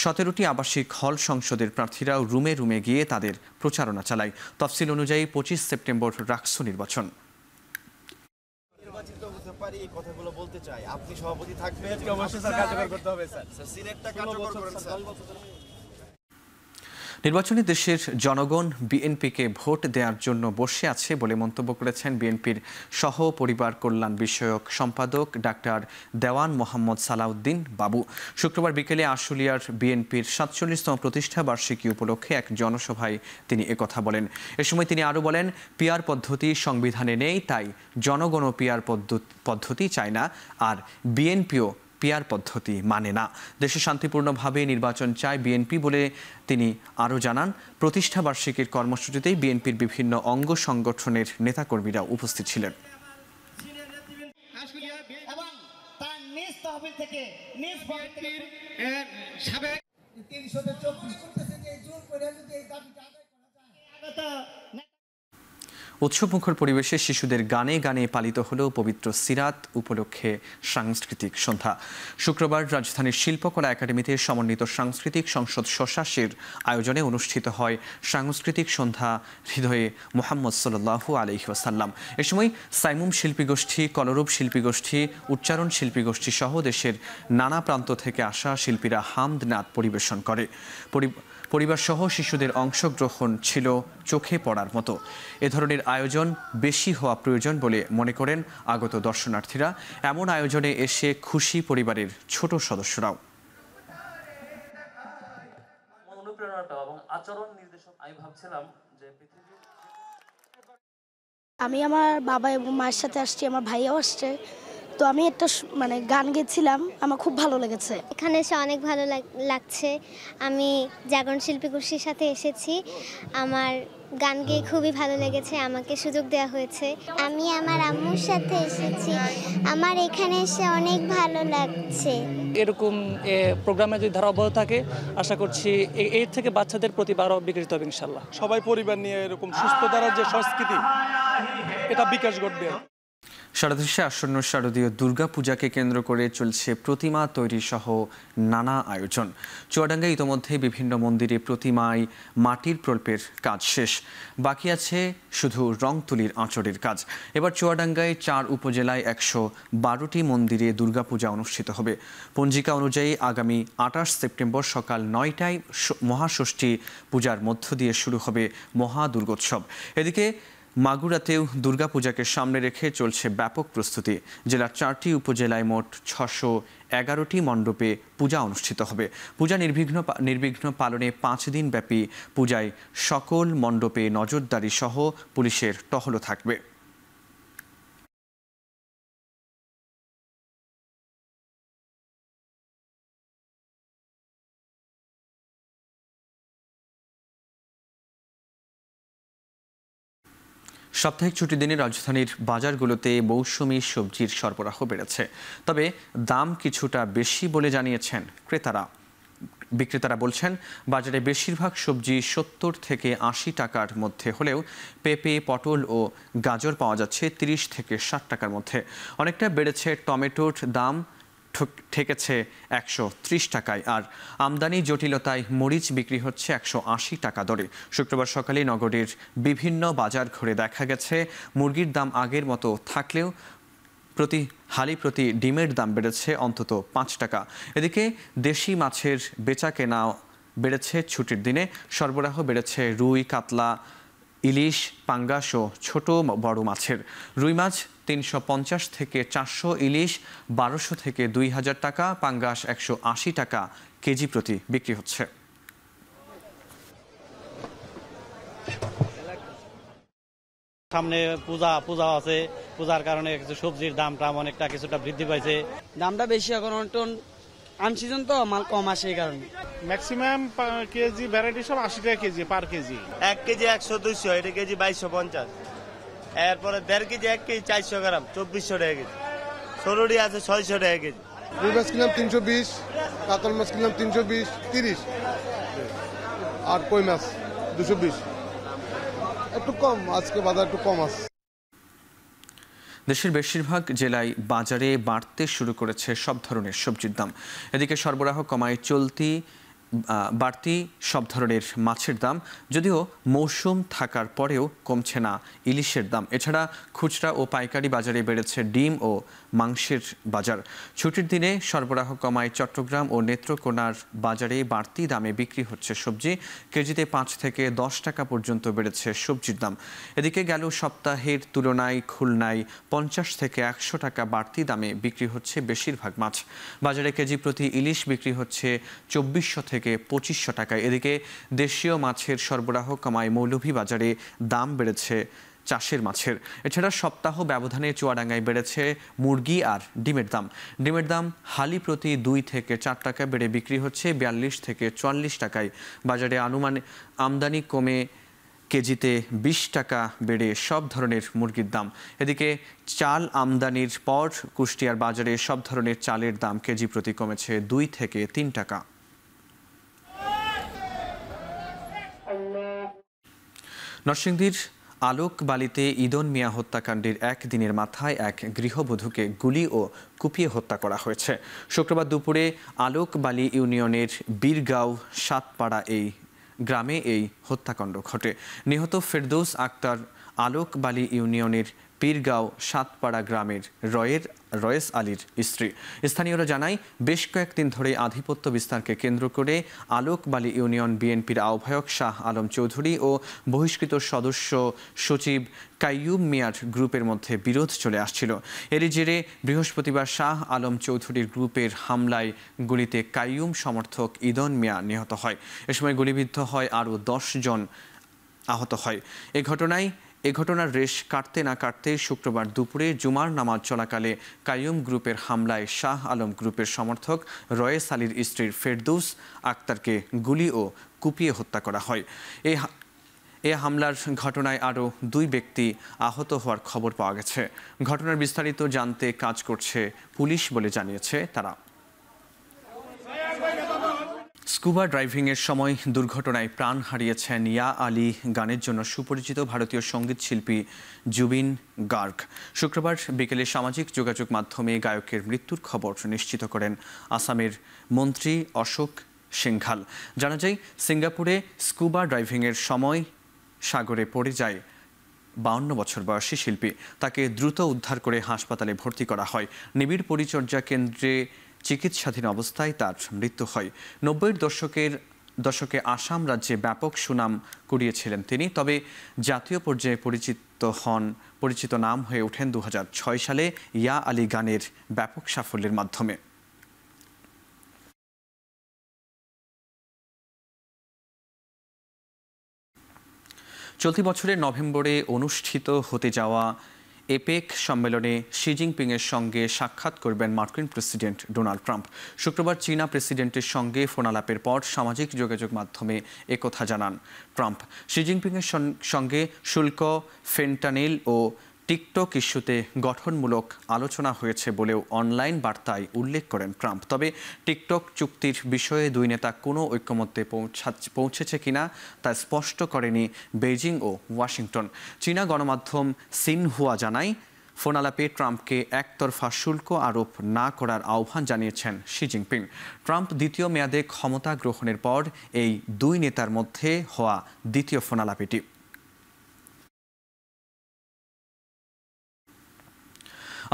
17টি আবাসিক হল সংসদের প্রার্থীরাও রুমে রুমে গিয়ে তাদের প্রচারণা চালায়। তফসিল অনুযায়ী 25 সেপ্টেম্বর রাকসু নির্বাচন। নির্বাচনে দেশের জনগণ বিএনপিকে ভোট দেওয়ার জন্য বসে আছে বলে মন্তব্য করেছেন বিএনপির সহ পরিবার কল্যাণ বিষয়ক সম্পাদক ডাক্তার দেওয়ান মোহাম্মদ সালাউদ্দিন বাবু। শুক্রবার বিকেলে আশুলিয়ার বিএনপির 47তম প্রতিষ্ঠা বার্ষিকী উপলক্ষে এক জনসভায় তিনি একথা বলেন। এ সময় তিনি আরও বলেন, পিআর পদ্ধতি সংবিধানে নেই, তাই জনগণও পিআর পদ্ধতি চায় না, আর বিএনপিও পিআর পদ্ধতি মানে না। দেশে শান্তিপূর্ণভাবে নির্বাচন চায় বিএনপি বলে তিনি আরও জানান। প্রতিষ্ঠা বার্ষিকীর কর্মসূচিতেই বিএনপির বিভিন্ন অঙ্গ সংগঠনের নেতাকর্মীরা উপস্থিত ছিলেন। উৎসবমুখর পরিবেশে শিশুদের গানে গানে পালিত হল পবিত্র সিরাত উপলক্ষে সাংস্কৃতিক সন্ধ্যা। শুক্রবার রাজধানীর শিল্পকলা একাডেমিতে সমন্বিত সাংস্কৃতিক সংসদ শশাসের আয়োজনে অনুষ্ঠিত হয় সাংস্কৃতিক সন্ধ্যা হৃদয়ে মুহাম্মদ সাল্লাল্লাহু আলাইহি ওয়াসাল্লাম। এ সময় সাইমুম শিল্পীগোষ্ঠী, কলরূপ শিল্পীগোষ্ঠী, উচ্চারণ শিল্পীগোষ্ঠী সহ দেশের নানা প্রান্ত থেকে আসা শিল্পীরা হামদ নাত পরিবেশন করে। পরিবার সহ শিশুদের অংশগ্রহণ ছিল চোখে পড়ার মতো। এ ধরনের আয়োজন বেশি হওয়া প্রয়োজন বলে মনে করেন আগত দর্শনার্থীরা। এমন আয়োজনে এসে খুশি পরিবারের ছোট সদস্যরাও। আমি আমার বাবা এবং মায়ের সাথে আসছি, আমার ভাইয়াও আসছে, তো আমি একটা গান গেয়েছিলাম, আমার খুব ভালো লেগেছে। এখানে এসে অনেক ভালো লাগছে। আমি জাগরণ শিল্পী গোষ্ঠীর সাথে এসেছি, আমার গান গেয়ে খুবই ভালো লেগেছে, আমাকে সুযোগ দেওয়া হয়েছে। আমি আমার আম্মুর সাথে এসেছি, আমার এখানে এসে অনেক ভালো লাগছে। এরকম প্রোগ্রামে যদি ধারা অব্যাহত থাকে, আশা করছি এর থেকে বাচ্চাদের প্রতিভা আরও বিকশিত হবে ইনশাল্লাহ। সবাই পরিবার নিয়ে এরকম সুস্থ ধারার যে সংস্কৃতি, এটা বিকাশ ঘটবে। সারা দেশে আসন্ন শারদীয় দুর্গাপূজাকে কেন্দ্র করে চলছে প্রতিমা তৈরি সহ নানা আয়োজন। চুয়াডাঙ্গায় ইতোমধ্যে বিভিন্ন মন্দিরে প্রতিমায় মাটির প্রল্পের কাজ শেষ, বাকি আছে শুধু রং তুলির আঁচড়ের কাজ। এবার চুয়াডাঙ্গায় 4 উপজেলায় 112টি মন্দিরে দুর্গাপূজা অনুষ্ঠিত হবে। পঞ্জিকা অনুযায়ী আগামী 28 সেপ্টেম্বর সকাল 9টায় মহাষষ্ঠী পূজার মধ্য দিয়ে শুরু হবে মহা দুর্গোৎসব। এদিকে মাগুরাতেও দুর্গাপূজাকে সামনে রেখে চলছে ব্যাপক প্রস্তুতি। জেলার 4টি উপজেলায় মোট 611টি মণ্ডপে পূজা অনুষ্ঠিত হবে। পূজা নির্বিঘ্ন পালনে 5 দিন ব্যাপী পূজায় সকল মণ্ডপে নজরদারি সহ পুলিশের টহলও থাকবে। সাপ্তাহিক ছুটির দিনে রাজধানীর বাজারগুলোতে মৌসুমি সবজির সরবরাহ বেড়েছে, তবে দাম কিছুটা বেশি বলে জানিয়েছেন ক্রেতারা। বিক্রেতারা বলছেন, বাজারে বেশিরভাগ সবজি 70 থেকে 80 টাকার মধ্যে হলেও পেঁপে, পটল ও গাজর পাওয়া যাচ্ছে 30 থেকে 60 টাকার মধ্যে। অনেকটা বেড়েছে টমেটোর দাম, ঠেকেছে 130 টাকায়, আর আমদানি জটিলতায় মরিচ বিক্রি হচ্ছে 180 টাকা দরে। শুক্রবার সকালে নগরের বিভিন্ন বাজার ঘুরে দেখা গেছে মুরগির দাম আগের মতো থাকলেও হালি প্রতি ডিমের দাম বেড়েছে অন্তত 5 টাকা। এদিকে দেশি মাছের বেচা কেনা বেড়েছে ছুটির দিনে। সরবরাহ বেড়েছে রুই, কাতলা, ইলিশ, পাঙ্গাস ও ছোট বড় মাছের। রুই মাছ 350 থেকে 400, ইলিশ 1200 থেকে 2000 টাকা, পাঙ্গাস 180 টাকা কেজি প্রতি বিক্রি হচ্ছে। সামনে পূজা আছে, পূজার কারণে কিছু সবজির দামটা অনেকটা কিছুটা বৃদ্ধি পাইছে। দামটা বেশি এখন আনসিজন তো মাল কম আসে এই কারণে। ম্যাক্সিমাম কেজি ভ্যারাইটি সব 80 টাকা কেজি পার কেজি। 1 কেজি 100-200, এটা কেজি 2250। এরপরে 1.5 কেজি 1 কেজি 400 গ্রাম 2400 টাকা কেজি। সরুড়ি আছে 600 টাকা কেজি। রুই মাছ কিনলাম 320, কাতল মাছ কিনলাম 320, 30, আর কই মাছ 220। একটু কম, আজকে বাজার একটু কম আছে। দেশের বেশিরভাগ জেলায় বাজারে বাড়তে শুরু করেছে সব ধরনের সবজির দাম। এদিকে সরবরাহ কমায় বাড়তি সব ধরনের মাছের দাম, যদিও মৌসুম থাকার পরেও কমছে না ইলিশের দাম। এছাড়া খুচরা ও পাইকারি বাজারে বেড়েছে ডিম ও মাংসের বাজার। ছুটির দিনে সরবরাহ কমায় চট্টগ্রাম ও নেত্রকোনার বাজারে বাড়তি দামে বিক্রি হচ্ছে সবজি। কেজিতে 5 থেকে 10 টাকা পর্যন্ত বেড়েছে সবজির দাম। এদিকে গেল সপ্তাহের তুলনায় খুলনায় 50 থেকে 100 টাকা বাড়তি দামে বিক্রি হচ্ছে বেশিরভাগ মাছ। বাজারে কেজি প্রতি ইলিশ বিক্রি হচ্ছে 2400 থেকে 2500 টাকায়। এদিকে দেশীয় মাছের সরবরাহ কমায় মৌলভীবাজারে দাম বেড়েছে চাষের মাছের। এছাড়া সপ্তাহ ব্যবধানে চুয়াডাঙ্গায় বেড়েছে মুরগি আর ডিমের দাম। ডিমের দাম হালি প্রতি 2 থেকে 4 টাকা বেড়ে বিক্রি হচ্ছে 42 থেকে 44 টাকায়। বাজারে আমদানি কমে কেজিতে 20 টাকা বেড়ে সব ধরনের মুরগির দাম। এদিকে চাল আমদানির পর কুষ্টিয়ার বাজারে সব ধরনের চালের দাম কেজি প্রতি কমেছে 2 থেকে 3 টাকা। নরসিংদীর আলোকবালিতে ইদন মিয়া হত্যাকাণ্ডের একদিনের মাথায় এক গৃহবধূকে গুলি ও কুপিয়ে হত্যা করা হয়েছে। শুক্রবার দুপুরে আলোকবালি ইউনিয়নের বীরগাঁও সাতপাড়া এই গ্রামে এই হত্যাকাণ্ড ঘটে। নিহত ফেরদৌস আক্তার আলোকবালি ইউনিয়নের পীরগাঁও সাতপাড়া গ্রামের রয়েস আলীর স্ত্রী। স্থানীয়রা জানায়, বেশ কয়েকদিন ধরে আধিপত্য বিস্তারকে কেন্দ্র করে আলোকবালি ইউনিয়ন বিএনপির আহ্বায়ক শাহ আলম চৌধুরী ও বহিষ্কৃত সদস্য সচিব কাইয়ুম মিয়ার গ্রুপের মধ্যে বিরোধ চলে আসছিল। এরই জেরে বৃহস্পতিবার শাহ আলম চৌধুরীর গ্রুপের হামলায় গুলিতে কাইয়ুম সমর্থক ইদন মিয়া নিহত হয়। এ সময় গুলিবিদ্ধ হয় আরও 10 জন আহত হয়। এ ঘটনার রেশ কাটতে না কাটতে শুক্রবার দুপুরে জুমার নামাজ চলাকালে কাইয়ুম গ্রুপের হামলায় শাহ আলম গ্রুপের সমর্থক রয়েস আলীর স্ত্রীর ফেরদৌস আক্তারকে গুলি ও কুপিয়ে হত্যা করা হয়। এ হামলার ঘটনায় আরও 2 ব্যক্তি আহত হওয়ার খবর পাওয়া গেছে। ঘটনার বিস্তারিত জানতে কাজ করছে পুলিশ বলে জানিয়েছে তারা। স্কুবা ড্রাইভিংয়ের সময় দুর্ঘটনায় প্রাণ হারিয়েছেন ইয়া আলী গানের জন্য সুপরিচিত ভারতীয় সঙ্গীত শিল্পী জুবিন গার্গ। শুক্রবার বিকেলে সামাজিক যোগাযোগ মাধ্যমে গায়কের মৃত্যুর খবর নিশ্চিত করেন আসামের মন্ত্রী অশোক সিংঘাল। জানা যায়, সিঙ্গাপুরে স্কুবা ড্রাইভিংয়ের সময় সাগরে পড়ে যায় 52 বছর বয়সী শিল্পী। তাকে দ্রুত উদ্ধার করে হাসপাতালে ভর্তি করা হয়। নিবিড় পরিচর্যা কেন্দ্রে চিকিৎসাধীন অবস্থায় তার মৃত্যু হয়। 90-এর দশকে আসাম রাজ্যে ব্যাপক সুনাম কুড়িয়েছিলেন তিনি। তবে জাতীয় পর্যায়ে পরিচিত নাম হয়ে ওঠেন 2006 সালে ইয়া আলী গানের ব্যাপক সাফল্যের মাধ্যমে। চলতি বছরের নভেম্বরে অনুষ্ঠিত হতে যাওয়া এপেক সম্মেলনে শি জিনপিংয়ের সঙ্গে সাক্ষাৎ করবেন মার্কিন প্রেসিডেন্ট ডোনাল্ড ট্রাম্প। শুক্রবার চীনা প্রেসিডেন্টের সঙ্গে ফোনালাপের পর সামাজিক যোগাযোগ মাধ্যমে একথা জানান ট্রাম্প। শি জিনপিংয়ের সঙ্গে শুল্ক, ফেন্টানিল ও টিকটক ইস্যুতে গঠনমূলক আলোচনা হয়েছে বলেও অনলাইন বার্তায় উল্লেখ করেন ট্রাম্প। তবে টিকটক চুক্তির বিষয়ে 2 নেতা কোনো ঐক্যমত্যে পৌঁছেছে কিনা তা স্পষ্ট করেনি বেইজিং ও ওয়াশিংটন। চীনা গণমাধ্যম সিনহুয়া জানায়, ফোনালাপে ট্রাম্পকে একতরফা শুল্ক আরোপ না করার আহ্বান জানিয়েছেন শি জিনপিং। ট্রাম্প দ্বিতীয় মেয়াদে ক্ষমতা গ্রহণের পর এই 2 নেতার মধ্যে হওয়া দ্বিতীয় ফোনালাপ এটি।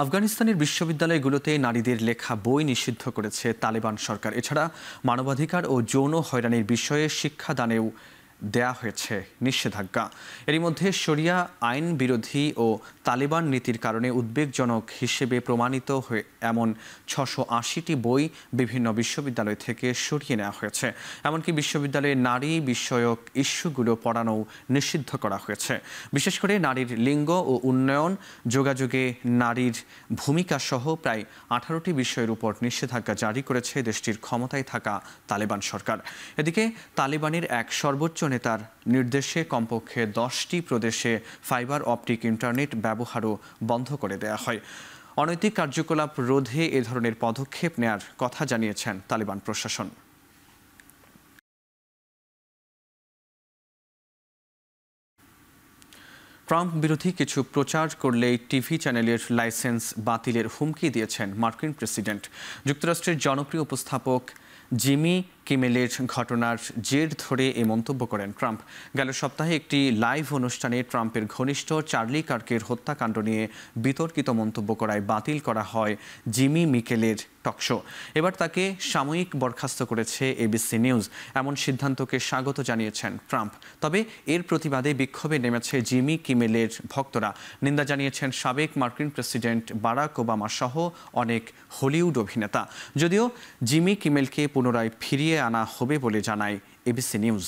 আফগানিস্তানের বিশ্ববিদ্যালয়গুলোতে নারীদের লেখা বই নিষিদ্ধ করেছে তালেবান সরকার। এছাড়া মানবাধিকার ও যৌন হয়রানির বিষয়ে শিক্ষাদানেও দেয়া হয়েছে নিষেধাজ্ঞা। এরই মধ্যে শরিয়া আইন বিরোধী ও তালিবান নীতির কারণে উদ্বেগজনক হিসেবে প্রমাণিত হয়ে এমন 680টি বই বিভিন্ন বিশ্ববিদ্যালয় থেকে সরিয়ে নেওয়া হয়েছে। এমনকি বিশ্ববিদ্যালয়ে নারী বিষয়ক ইস্যুগুলো পড়ানোও নিষিদ্ধ করা হয়েছে। বিশেষ করে নারীর লিঙ্গ ও উন্নয়ন, যোগাযোগে নারীর ভূমিকা সহ প্রায় 18টি বিষয়ের উপর নিষেধাজ্ঞা জারি করেছে দেশটির ক্ষমতায় থাকা তালেবান সরকার। এদিকে তালেবানের এক সর্বোচ্চ নেতার নির্দেশে কমপক্ষে 10টি প্রদেশে ফাইবার অপটিক ইন্টারনেট ব্যবহারও বন্ধ করে দেওয়া হয়। অনৈতিক কার্যকলাপ রোধে এ ধরনের পদক্ষেপ নেয়ার কথা জানিয়েছেন তালেবান প্রশাসন। ট্রাম্প বিরোধী কিছু প্রচার করলেই টিভি চ্যানেলের লাইসেন্স বাতিলের হুমকি দিয়েছেন মার্কিন প্রেসিডেন্ট। যুক্তরাষ্ট্রের জনপ্রিয় উপস্থাপক জিমি কিমেলের ঘটনার জের ধরে এ মন্তব্য করেন ট্রাম্প। গেল সপ্তাহে একটি লাইভ অনুষ্ঠানে ট্রাম্পের ঘনিষ্ঠ চার্লি কার্কের হত্যাকাণ্ড নিয়ে বিতর্কিত মন্তব্য করায় বাতিল করা হয় জিমি মিকেলের টকশো। এবার তাকে সাময়িক বরখাস্ত করেছে এবিসি নিউজ। এমন সিদ্ধান্তকে স্বাগত জানিয়েছেন ট্রাম্প। তবে এর প্রতিবাদে বিক্ষোভে নেমেছে জিমি কিমেলের ভক্তরা। নিন্দা জানিয়েছেন সাবেক মার্কিন প্রেসিডেন্ট বারাক ওবামা সহ অনেক হলিউড অভিনেতা। যদিও জিমি কিমেলকে পুনরায় ফিরিয়ে আনা হবে বলে জানায় এবিসি নিউজ।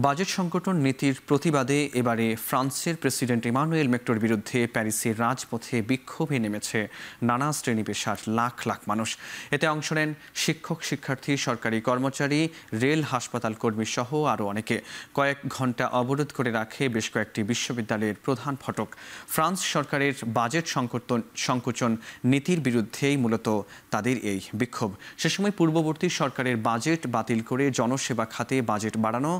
বাজেট সংকটন নীতির প্রতিবাদে এবারে ফ্রান্সের প্রেসিডেন্ট ইমানুয়েল ম্যাক্রোর বিরুদ্ধে প্যারিসের রাজপথে বিক্ষোভে নেমেছে নানা শ্রেণী পেশার লাখ লাখ মানুষ। এতে অংশ নেন শিক্ষক, শিক্ষার্থী, সরকারি কর্মচারী, রেল, হাসপাতাল কর্মী সহ আরও অনেকে। কয়েক ঘন্টা অবরোধ করে রাখে বেশ কয়েকটি বিশ্ববিদ্যালয়ের প্রধান ফটক। ফ্রান্স সরকারের বাজেট সংকোচন নীতির বিরুদ্ধেই মূলত তাদের এই বিক্ষোভ। সে সময় পূর্ববর্তী সরকারের বাজেট বাতিল করে জনসেবা খাতে বাজেট বাড়ানো,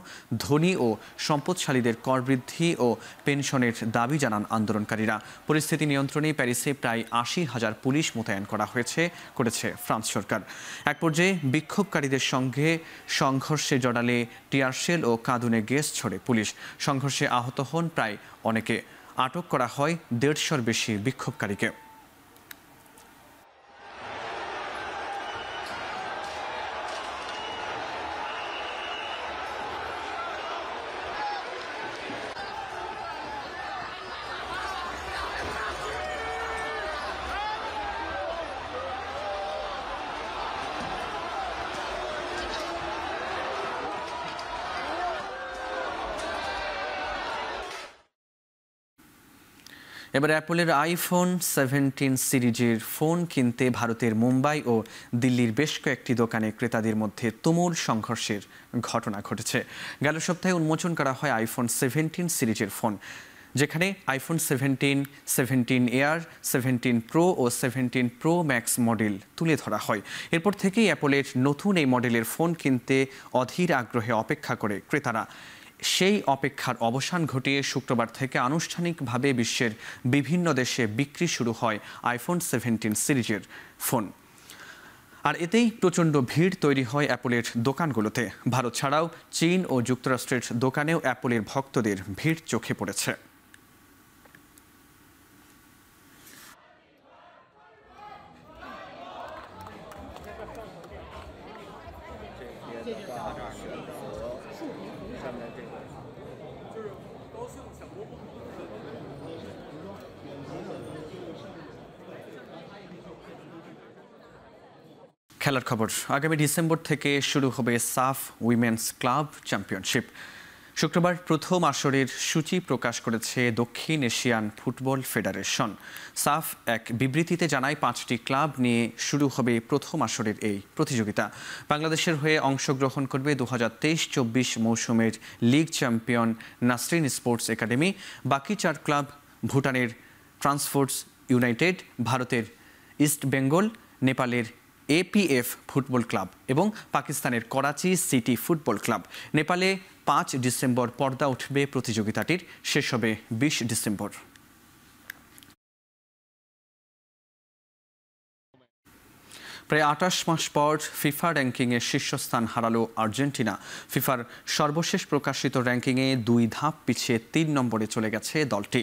ধনী ও সম্পদশালীদের কর বৃদ্ধি ও পেনশনের দাবি জানান আন্দোলনকারীরা। পরিস্থিতি নিয়ন্ত্রণে প্যারিসে প্রায় 80,000 পুলিশ মোতায়েন করেছে ফ্রান্স সরকার। এক পর্যায়ে বিক্ষোভকারীদের সঙ্গে সংঘর্ষে জড়ালে টিয়ারশেল ও কাঁদুনে গ্যাস ছড়ে পুলিশ। সংঘর্ষে আহত হন প্রায় অনেকে। আটক করা হয় 150-র বেশি বিক্ষোভকারীকে। এবার অ্যাপলের আইফোন 17 সিরিজের ফোন কিনতে ভারতের মুম্বাই ও দিল্লির বেশ কয়েকটি দোকানে ক্রেতাদের মধ্যে তুমুল সংঘর্ষের ঘটনা ঘটেছে। গেল সপ্তাহে উন্মোচন করা হয় আইফোন 17 সিরিজের ফোন, যেখানে আইফোন 17, 17 এয়ার, 17 প্রো ও 17 প্রো ম্যাক্স মডেল তুলে ধরা হয়। এরপর থেকেই অ্যাপলের নতুন এই মডেলের ফোন কিনতে অধীর আগ্রহে অপেক্ষা করে ক্রেতারা। সেই অপেক্ষার অবসান ঘটিয়ে শুক্রবার থেকে আনুষ্ঠানিকভাবে বিশ্বের বিভিন্ন দেশে বিক্রি শুরু হয় আইফোন 17 সিরিজের ফোন। আর এতেই প্রচণ্ড ভিড় তৈরি হয় অ্যাপলের দোকানগুলোতে। ভারত ছাড়াও চীন ও যুক্তরাষ্ট্রের দোকানেও অ্যাপলের ভক্তদের ভিড় চোখে পড়েছে। খেলার খবর। আগামী ডিসেম্বর থেকে শুরু হবে সাফ উইমেন্স ক্লাব চ্যাম্পিয়নশিপ। শুক্রবার প্রথম আসরের সূচি প্রকাশ করেছে দক্ষিণ এশিয়ান ফুটবল ফেডারেশন। সাফ এক বিবৃতিতে জানায় 5টি ক্লাব নিয়ে শুরু হবে প্রথম আসরের এই প্রতিযোগিতা। বাংলাদেশের হয়ে অংশগ্রহণ করবে 2023-24 মৌসুমের league champion Nasrin sports academy. বাকি 4 ক্লাব ভুটানের ট্রান্সফোর্স ইউনাইটেড, ভারতের ইস্ট বেঙ্গল, নেপালের এপিএফ ফুটবল ক্লাব এবং পাকিস্তানের করাচি সিটি ফুটবল ক্লাব। নেপালে 5 ডিসেম্বর পর্দা উঠবে প্রতিযোগিতাটির, শেষ হবে 20 ডিসেম্বর। প্রায় 28 মাস পর ফিফা র্যাঙ্কিংয়ে শীর্ষস্থান হারালো আর্জেন্টিনা। ফিফার সর্বশেষ প্রকাশিত র্যাঙ্কিংয়ে 2 ধাপ পিছিয়ে 3 নম্বরে চলে গেছে দলটি।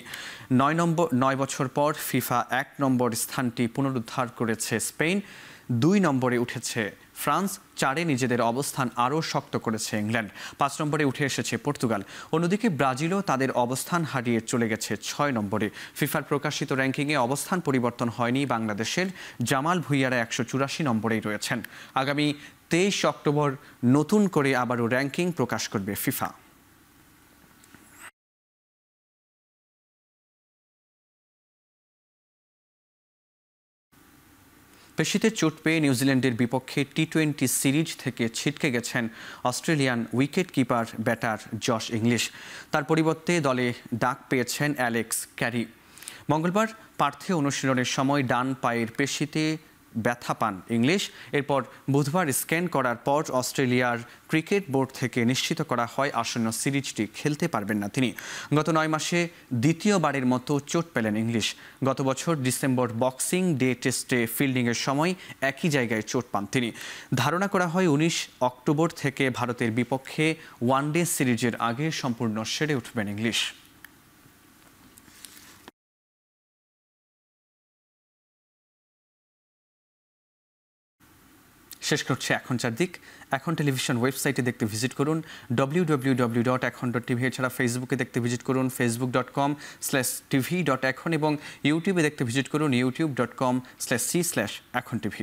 9 বছর পর ফিফা 1 নম্বর স্থানটি পুনরুদ্ধার করেছে স্পেন। 2 নম্বরে উঠেছে ফ্রান্স, 4-এ নিজেদের অবস্থান আরও শক্ত করেছে ইংল্যান্ড, 5 নম্বরে উঠে এসেছে পর্তুগাল। অন্যদিকে ব্রাজিলও তাদের অবস্থান হারিয়ে চলে গেছে 6 নম্বরে। ফিফার প্রকাশিত র্যাঙ্কিংয়ে অবস্থান পরিবর্তন হয়নি বাংলাদেশের। জামাল ভুঁইয়ারা 184 নম্বরেই রয়েছেন। আগামী 23 অক্টোবর নতুন করে আবারও র্যাঙ্কিং প্রকাশ করবে ফিফা। পেশিতে চোট পেয়ে নিউজিল্যান্ডের বিপক্ষে টি-20 সিরিজ থেকে ছিটকে গেছেন Australian wicket keeper batter Josh English. তার পরিবর্তে দলে ডাক পেয়েছেন অ্যালেক্স ক্যারি। মঙ্গলবার পার্থে অনুশীলনের সময় ডান পায়ের পেশিতে ব্যথা পান ইংলিশ। এরপর বুধবার স্ক্যান করার পর অস্ট্রেলিয়ার ক্রিকেট বোর্ড থেকে নিশ্চিত করা হয় আসন্ন সিরিজটি খেলতে পারবেন না তিনি। গত 9 মাসে দ্বিতীয়বারের মতো চোট পেলেন ইংলিশ। গত বছর ডিসেম্বর বক্সিং ডে টেস্টে ফিল্ডিংয়ের সময় একই জায়গায় চোট পান তিনি। ধারণা করা হয় 19 অক্টোবর থেকে ভারতের বিপক্ষে ওয়ানডে সিরিজের আগে সম্পূর্ণ সেরে উঠবেন ইংলিশ। শেষ করছে এখন চারদিক। এখন টেলিভিশন ওয়েবসাইটে দেখতে ভিজিট করুন www.এখন.tv। এছাড়া ফেসবুকে দেখতে ভিজিট করুন facebook.com/tv.এখন এবং ইউটিউবে দেখতে ভিজিট করুন youtube.com/c/এখন tv।